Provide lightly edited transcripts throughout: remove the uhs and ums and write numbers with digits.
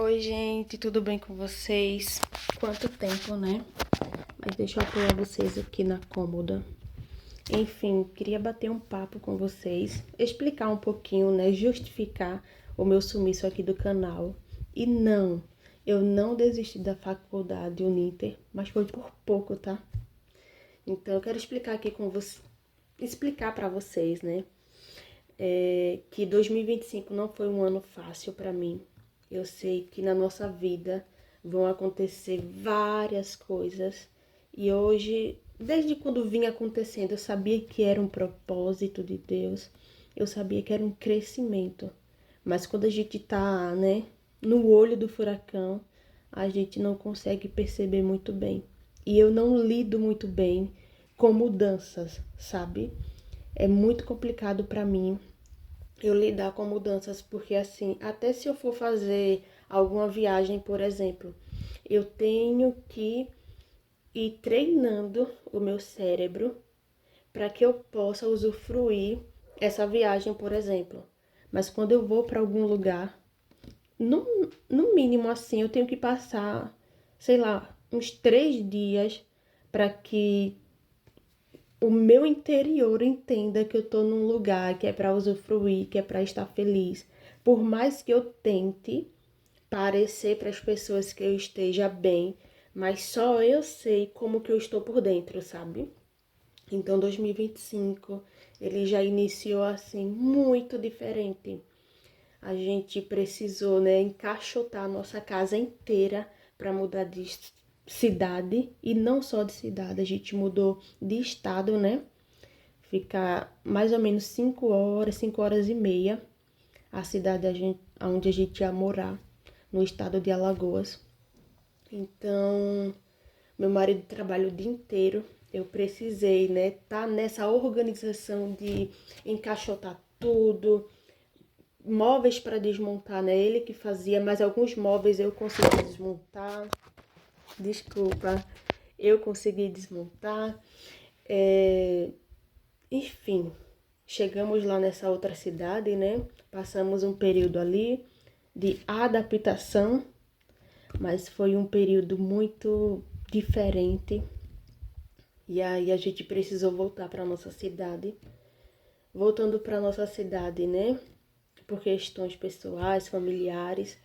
Oi, gente, tudo bem com vocês? Quanto tempo, né? Mas deixa eu apoiar vocês aqui na cômoda. Enfim, queria bater um papo com vocês, explicar um pouquinho, né? Justificar o meu sumiço aqui do canal. E não, eu não desisti da faculdade Uninter, mas foi por pouco, tá? Então eu quero explicar aqui com vocês, explicar pra vocês, né? Que 2025 não foi um ano fácil para mim. Eu sei que na nossa vida vão acontecer várias coisas e hoje, desde quando vinha acontecendo, eu sabia que era um propósito de Deus, eu sabia que era um crescimento. Mas quando a gente tá, né, no olho do furacão, a gente não consegue perceber muito bem. E eu não lido muito bem com mudanças, sabe? É muito complicado para mim eu lidar com mudanças, porque assim, até se eu for fazer alguma viagem, por exemplo, eu tenho que ir treinando o meu cérebro para que eu possa usufruir essa viagem, por exemplo. Mas quando eu vou para algum lugar, no, no mínimo assim, eu tenho que passar, sei lá, uns 3 dias para que o meu interior entenda que eu tô num lugar que é para usufruir, que é para estar feliz. Por mais que eu tente parecer para as pessoas que eu esteja bem, mas só eu sei como que eu estou por dentro, sabe? Então 2025, ele já iniciou assim muito diferente. A gente precisou, né, encaixotar a nossa casa inteira para mudar de cidade e não só de cidade, a gente mudou de estado, né? Ficar mais ou menos 5 horas, 5 horas e meia, a cidade onde a gente ia morar, no estado de Alagoas. Então, meu marido trabalha o dia inteiro, eu precisei, né, tá nessa organização de encaixotar tudo, móveis para desmontar, né, ele que fazia, mas alguns móveis eu consegui desmontar, desculpa, eu consegui desmontar, enfim, chegamos lá nessa outra cidade, né? Passamos um período ali de adaptação, mas foi um período muito diferente. E aí a gente precisou voltar para nossa cidade. Voltando para nossa cidade, né? Por questões pessoais, familiares,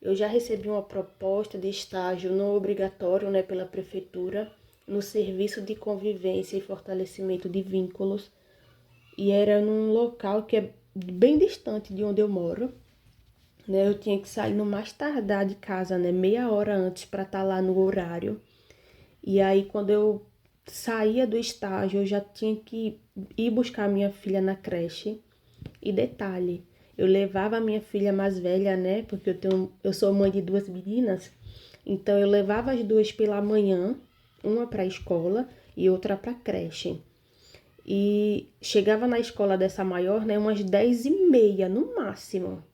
eu já recebi uma proposta de estágio não obrigatório, né, pela prefeitura, no serviço de convivência e fortalecimento de vínculos, e era num local que é bem distante de onde eu moro, né? Eu tinha que sair no mais tardar de casa, né? Meia hora antes para estar lá no horário. E aí, quando eu saía do estágio, eu já tinha que ir buscar minha filha na creche. E detalhe, eu levava a minha filha mais velha, né? Porque eu sou mãe de duas meninas. Então, eu levava as duas pela manhã, uma para a escola e outra para a creche. E chegava na escola dessa maior, né, umas 10h30 no máximo.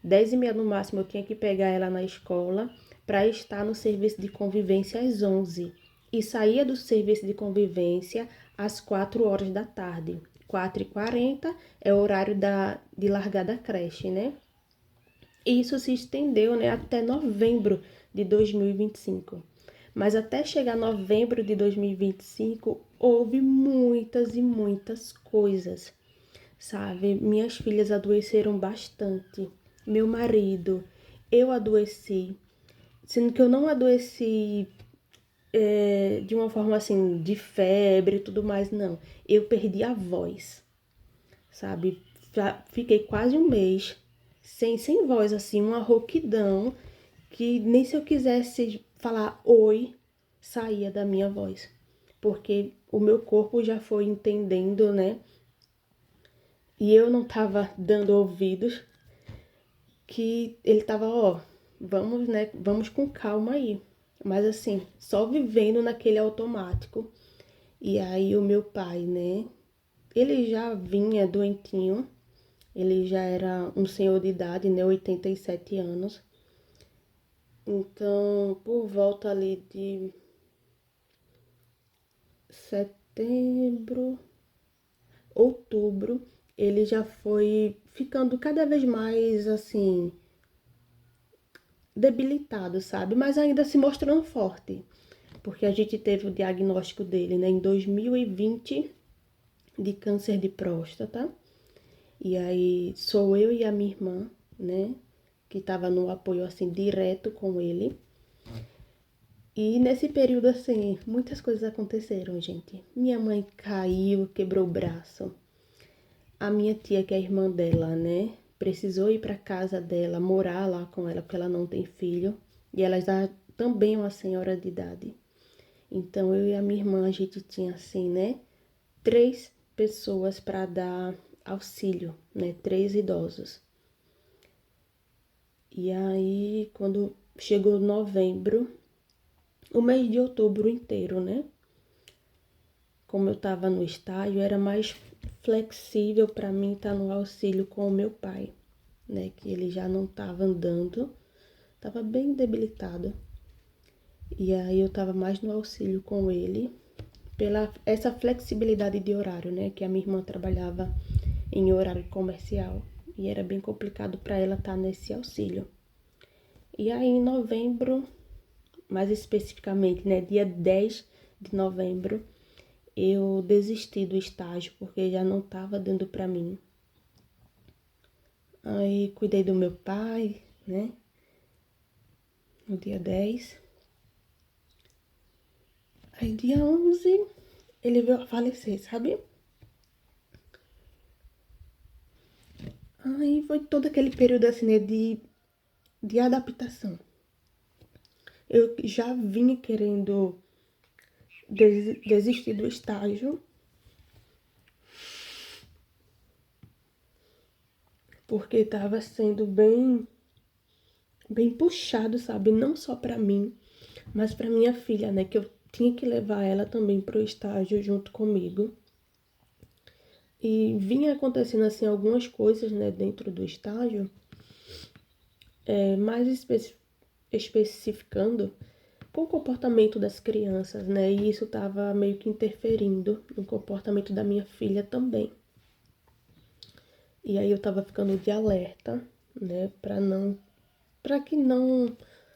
10h30 no máximo eu tinha que pegar ela na escola para estar no serviço de convivência às 11. E saía do serviço de convivência às 4 horas da tarde. 4h40 é o horário de largar da creche, né? E isso se estendeu, né, até novembro de 2025. Mas até chegar novembro de 2025, houve muitas e muitas coisas, sabe? Minhas filhas adoeceram bastante. Meu marido, eu adoeci. Sendo que eu não adoeci de uma forma assim, de febre e tudo mais, não. Eu perdi a voz, sabe? Fiquei quase um mês sem voz, assim, uma rouquidão que nem se eu quisesse falar oi, saía da minha voz. Porque o meu corpo já foi entendendo, né? E eu não tava dando ouvidos, que ele tava, ó, vamos, né? Vamos com calma aí. Mas assim, só vivendo naquele automático. E aí o meu pai, né? Ele já vinha doentinho. Ele já era um senhor de idade, né? 87 anos. Então, por volta ali de setembro, outubro, ele já foi ficando cada vez mais assim, debilitado, sabe? Mas ainda se mostrando forte. Porque a gente teve o diagnóstico dele, né, em 2020 de câncer de próstata. E aí sou eu e a minha irmã, né, que tava no apoio assim direto com ele. E nesse período assim, muitas coisas aconteceram, gente. Minha mãe caiu, quebrou o braço. A minha tia, que é a irmã dela, né, precisou ir para casa dela, morar lá com ela, porque ela não tem filho. E ela já também é uma senhora de idade. Então, eu e a minha irmã, a gente tinha assim, né, 3 pessoas para dar auxílio, né, 3 idosos. E aí, quando chegou novembro, o mês de outubro inteiro, né, como eu tava no estágio, era mais flexível para mim estar no auxílio com o meu pai, né, que ele já não tava andando, tava bem debilitado. E aí eu tava mais no auxílio com ele, pela essa flexibilidade de horário, né, que a minha irmã trabalhava em horário comercial e era bem complicado para ela estar nesse auxílio. E aí em novembro, mais especificamente, né, dia 10 de novembro, eu desisti do estágio porque já não estava dando para mim. Aí cuidei do meu pai, né, no dia 10. Aí dia 11 ele veio a falecer, sabe? Aí foi todo aquele período assim, né, de adaptação. Eu já vinha querendo desistir do estágio, porque estava sendo bem puxado, sabe? Não só para mim, mas para minha filha, né? Que eu tinha que levar ela também pro estágio junto comigo. E vinha acontecendo assim algumas coisas, né, dentro do estágio, mais especificando com o comportamento das crianças, né? E isso estava meio que interferindo no comportamento da minha filha também. E aí eu tava ficando de alerta, né, para que não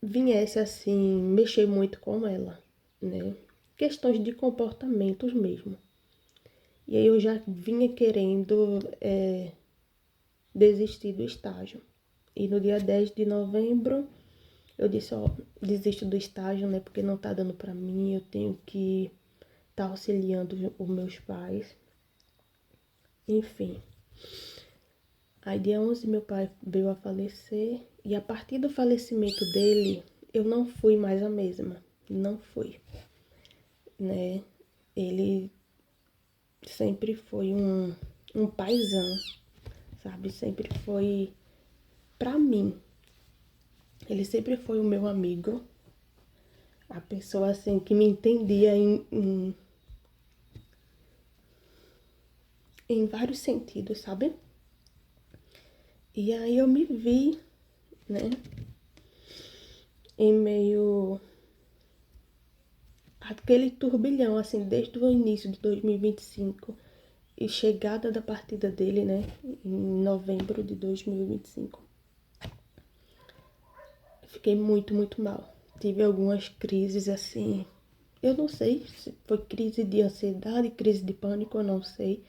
viesse assim mexer muito com ela, né? Questões de comportamentos mesmo. E aí eu já vinha querendo desistir do estágio. E no dia 10 de novembro eu disse, ó, desisto do estágio, né, porque não tá dando para mim, eu tenho que estar auxiliando os meus pais. Enfim. Aí dia 11 meu pai veio a falecer e a partir do falecimento dele eu não fui mais a mesma, não fui, né? Ele sempre foi um paizão, sabe? Sempre foi pra mim. Ele sempre foi o meu amigo, a pessoa assim que me entendia em vários sentidos, sabe? E aí eu me vi, né, em meio aquele turbilhão, assim, desde o início de 2025 e chegada da partida dele, né, em novembro de 2025. Fiquei muito mal. Tive algumas crises, assim, eu não sei se foi crise de ansiedade, crise de pânico, eu não sei.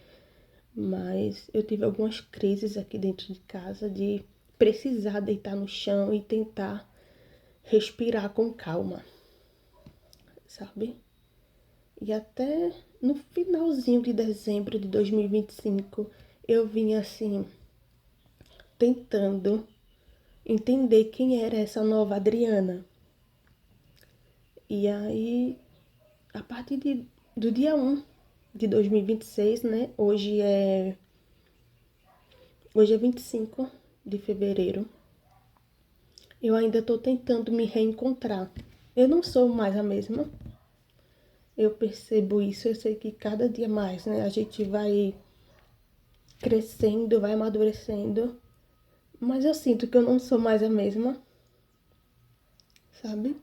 Mas eu tive algumas crises aqui dentro de casa de precisar deitar no chão e tentar respirar com calma, sabe? E até no finalzinho de dezembro de 2025, eu vim assim, tentando entender quem era essa nova Adriana. E aí, a partir do dia 1 de 2026, né? Hoje é 25 de fevereiro. Eu ainda tô tentando me reencontrar. Eu não sou mais a mesma. Eu percebo isso, eu sei que cada dia mais, né, a gente vai crescendo, vai amadurecendo, mas eu sinto que eu não sou mais a mesma, sabe?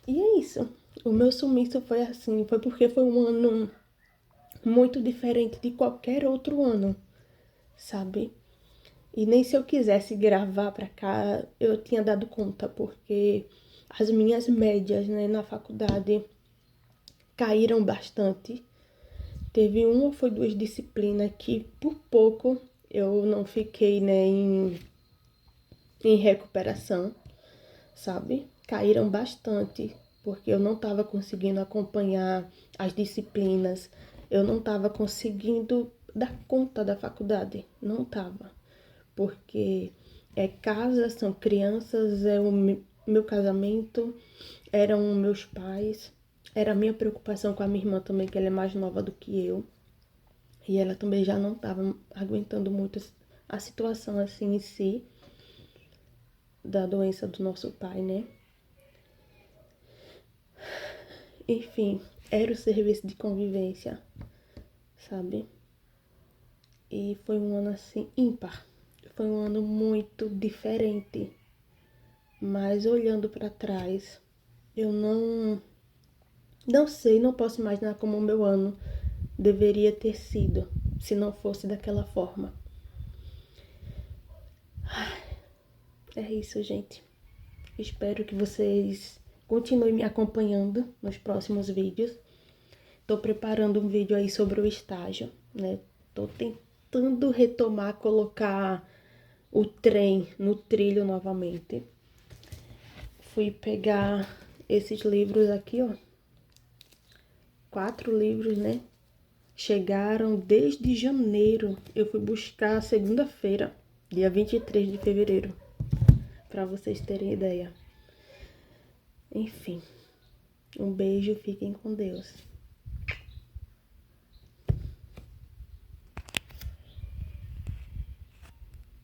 E é isso. O meu sumiço foi assim, foi porque foi um ano muito diferente de qualquer outro ano, sabe? E nem se eu quisesse gravar pra cá, eu tinha dado conta, porque as minhas médias, né, na faculdade caíram bastante. Teve uma ou foi duas disciplinas que, por pouco, eu não fiquei, né, em recuperação, sabe? Caíram bastante, porque eu não estava conseguindo acompanhar as disciplinas, eu não estava conseguindo dar conta da faculdade, não estava. Porque é casa, são crianças, é o meu casamento, eram meus pais, era a minha preocupação com a minha irmã também, que ela é mais nova do que eu. E ela também já não estava aguentando muito a situação assim em si, da doença do nosso pai, né? Enfim, era o serviço de convivência, sabe? E foi um ano assim ímpar. Foi um ano muito diferente. Mas olhando para trás, eu não sei, não posso imaginar como o meu ano deveria ter sido se não fosse daquela forma. É isso, gente. Espero que vocês continuem me acompanhando nos próximos vídeos. Tô preparando um vídeo aí sobre o estágio, né? Tô tentando retomar, colocar o trem no trilho novamente. Fui pegar esses livros aqui, ó. 4 livros, né? Chegaram desde janeiro. Eu fui buscar segunda-feira, dia 23 de fevereiro, para vocês terem ideia. Enfim, um beijo, fiquem com Deus.